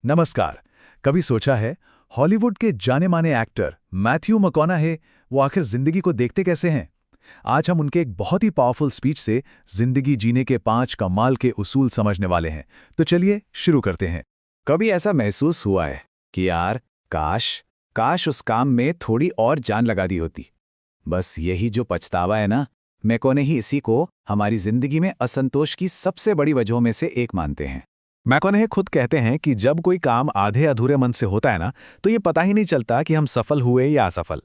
नमस्कार। कभी सोचा है हॉलीवुड के जाने माने एक्टर मैथ्यू मकॉनाहे वो आखिर जिंदगी को देखते कैसे हैं? आज हम उनके एक बहुत ही पावरफुल स्पीच से जिंदगी जीने के 5 कमाल के उसूल समझने वाले हैं। तो चलिए शुरू करते हैं। कभी ऐसा महसूस हुआ है कि यार काश काश उस काम में थोड़ी और जान लगा दी होती। बस यही जो पछतावा है ना, मैकॉनेही इसी को हमारी जिंदगी में असंतोष की सबसे बड़ी वजहों में से एक मानते हैं। मैकॉनाहे खुद कहते हैं कि जब कोई काम आधे अधूरे मन से होता है ना, तो ये पता ही नहीं चलता कि हम सफल हुए या असफल।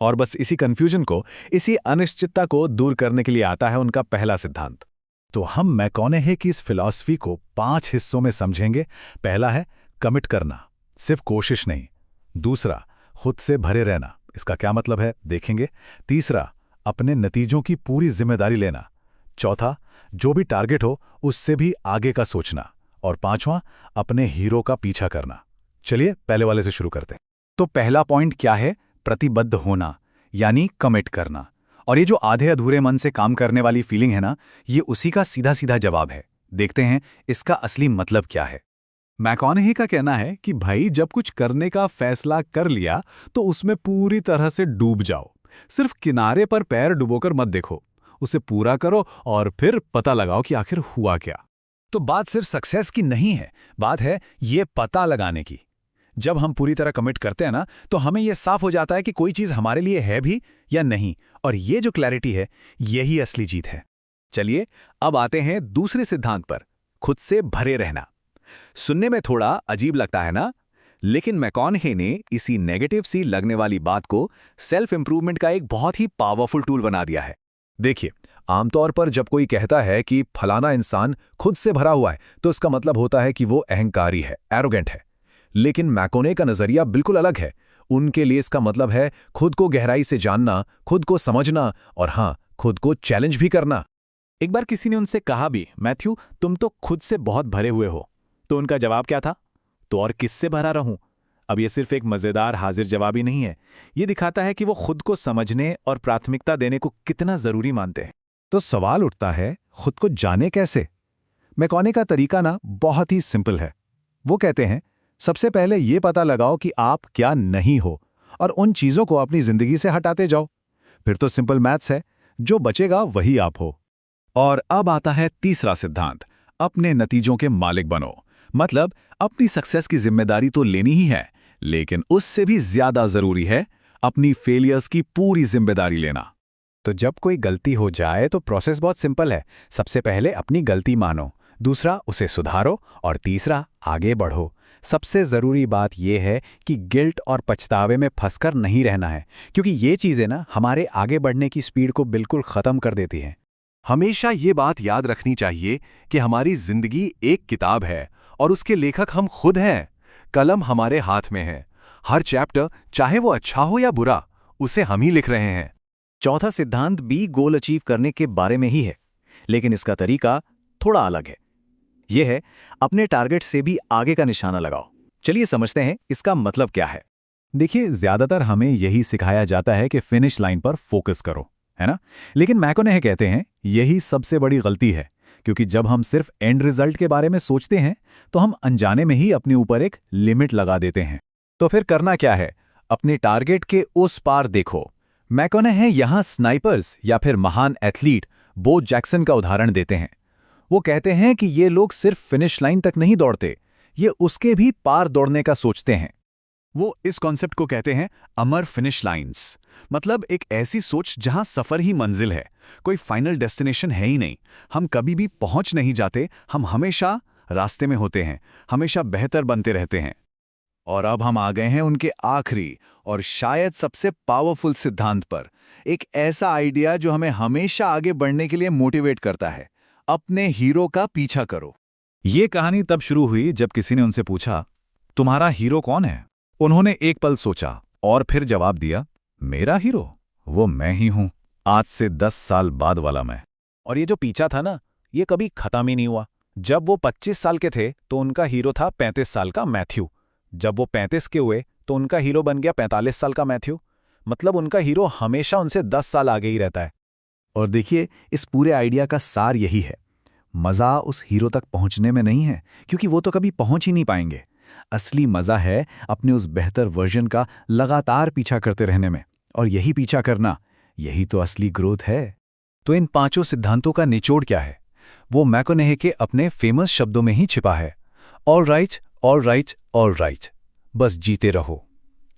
और बस इसी कंफ्यूजन को, इसी अनिश्चितता को दूर करने के लिए आता है उनका पहला सिद्धांत। तो हम मैकॉनाहे की इस फिलॉसफी को 5 हिस्सों में समझेंगे। पहला है कमिट करना, सिर्फ कोशिश नहीं। दूसरा, खुद से भरे रहना, इसका क्या मतलब है देखेंगे। तीसरा, अपने नतीजों की पूरी जिम्मेदारी लेना। चौथा, जो भी टारगेट हो उससे भी आगे का सोचना। और पांचवां, अपने हीरो का पीछा करना। चलिए पहले वाले से शुरू करते हैं। तो पहला पॉइंट क्या है? प्रतिबद्ध होना, यानी कमिट करना। और ये जो आधे अधूरे मन से काम करने वाली फीलिंग है ना, ये उसी का सीधा सीधा जवाब है। देखते हैं इसका असली मतलब क्या है। मैकॉनाही का कहना है कि भाई जब कुछ करने का फैसला कर लिया तो उसमें पूरी तरह से डूब जाओ। सिर्फ किनारे पर पैर डुबोकर मत देखो, उसे पूरा करो और फिर पता लगाओ कि आखिर हुआ क्या। तो बात सिर्फ सक्सेस की नहीं है, बात है ये पता लगाने की। जब हम पूरी तरह कमिट करते हैं ना, तो हमें यह साफ हो जाता है कि कोई चीज हमारे लिए है भी या नहीं। और ये जो क्लैरिटी है, यही असली जीत है। चलिए अब आते हैं दूसरे सिद्धांत पर, खुद से भरे रहना। सुनने में थोड़ा अजीब लगता है ना, लेकिन मैकॉनाहे ने इसी नेगेटिव सी लगने वाली बात को सेल्फ इंप्रूवमेंट का एक बहुत ही पावरफुल टूल बना दिया है। देखिए, आमतौर पर जब कोई कहता है कि फलाना इंसान खुद से भरा हुआ है, तो इसका मतलब होता है कि वो अहंकारी है, एरोगेंट है। लेकिन मैकॉनाहे का नजरिया बिल्कुल अलग है। उनके लिए इसका मतलब है खुद को गहराई से जानना, खुद को समझना और हाँ, खुद को चैलेंज भी करना। एक बार किसी ने उनसे कहा भी, मैथ्यू तुम तो खुद से बहुत भरे हुए हो। तो उनका जवाब क्या था? तो और किससे भरा रहूं? अब यह सिर्फ एक मजेदार हाजिर जवाब ही नहीं है, यह दिखाता है कि वो खुद को समझने और प्राथमिकता देने को कितना जरूरी मानते हैं। तो सवाल उठता है, खुद को जाने कैसे? मैकॉनाहे का तरीका ना बहुत ही सिंपल है। वो कहते हैं, सबसे पहले ये पता लगाओ कि आप क्या नहीं हो और उन चीजों को अपनी जिंदगी से हटाते जाओ। फिर तो सिंपल मैथ्स है, जो बचेगा वही आप हो। और अब आता है तीसरा सिद्धांत, अपने नतीजों के मालिक बनो। मतलब अपनी सक्सेस की जिम्मेदारी तो लेनी ही है, लेकिन उससे भी ज्यादा जरूरी है अपनी फेलियर्स की पूरी जिम्मेदारी लेना। तो जब कोई गलती हो जाए तो प्रोसेस बहुत सिंपल है। सबसे पहले अपनी गलती मानो, दूसरा उसे सुधारो और तीसरा आगे बढ़ो। सबसे ज़रूरी बात यह है कि गिल्ट और पछतावे में फंसकर नहीं रहना है, क्योंकि ये चीज़ें ना हमारे आगे बढ़ने की स्पीड को बिल्कुल ख़त्म कर देती हैं। हमेशा ये बात याद रखनी चाहिए कि हमारी जिंदगी एक किताब है और उसके लेखक हम खुद हैं। कलम हमारे हाथ में है। हर चैप्टर, चाहे वो अच्छा हो या बुरा, उसे हम ही लिख रहे हैं। चौथा सिद्धांत भी गोल अचीव करने के बारे में ही है, लेकिन इसका तरीका थोड़ा अलग है। यह है अपने टारगेट से भी आगे का निशाना लगाओ। चलिए समझते हैं इसका मतलब क्या है। देखिए, ज्यादातर हमें यही सिखाया जाता है कि फिनिश लाइन पर फोकस करो, है ना? लेकिन मैकॉनाहे कहते हैं यही सबसे बड़ी गलती है, क्योंकि जब हम सिर्फ एंड रिजल्ट के बारे में सोचते हैं तो हम अनजाने में ही अपने ऊपर एक लिमिट लगा देते हैं। तो फिर करना क्या है? अपने टारगेट के उस पार देखो। मैकॉनाहे यहां स्नाइपर्स या फिर महान एथलीट बो जैक्सन का उदाहरण देते हैं। वो कहते हैं कि ये लोग सिर्फ फिनिश लाइन तक नहीं दौड़ते, ये उसके भी पार दौड़ने का सोचते हैं। वो इस कॉन्सेप्ट को कहते हैं अमर फिनिश लाइंस। मतलब एक ऐसी सोच जहां सफर ही मंजिल है, कोई फाइनल डेस्टिनेशन है ही नहीं। हम कभी भी पहुंच नहीं जाते, हम हमेशा रास्ते में होते हैं, हमेशा बेहतर बनते रहते हैं। और अब हम आ गए हैं उनके आखिरी और शायद सबसे पावरफुल सिद्धांत पर, एक ऐसा आइडिया जो हमें हमेशा आगे बढ़ने के लिए मोटिवेट करता है। अपने हीरो का पीछा करो। ये कहानी तब शुरू हुई जब किसी ने उनसे पूछा, तुम्हारा हीरो कौन है? उन्होंने एक पल सोचा और फिर जवाब दिया, मेरा हीरो वो मैं ही हूं, आज से 10 साल बाद वाला मैं। और ये जो पीछा था ना, ये कभी खत्म ही नहीं हुआ। जब वो 25 साल के थे तो उनका हीरो था 35 साल का मैथ्यू। जब वो 35 के हुए तो उनका हीरो बन गया 45 साल का मैथ्यू। मतलब उनका हीरो हमेशा उनसे 10 साल आगे ही रहता है। और देखिए, इस पूरे आइडिया का सार यही है, मज़ा उस हीरो तक पहुंचने में नहीं है, क्योंकि वो तो कभी पहुंच ही नहीं पाएंगे। असली मज़ा है अपने उस बेहतर वर्जन का लगातार पीछा करते रहने में। और यही पीछा करना, यही तो असली ग्रोथ है। तो इन 5 सिद्धांतों का निचोड़ क्या है? वो मैकनेहे के अपने फेमस शब्दों में ही छिपा है। All right, all right, all right. बस जीते रहो।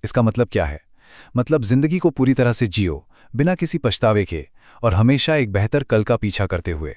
इसका मतलब क्या है? मतलब जिंदगी को पूरी तरह से जियो, बिना किसी पछतावे के, और हमेशा एक बेहतर कल का पीछा करते हुए।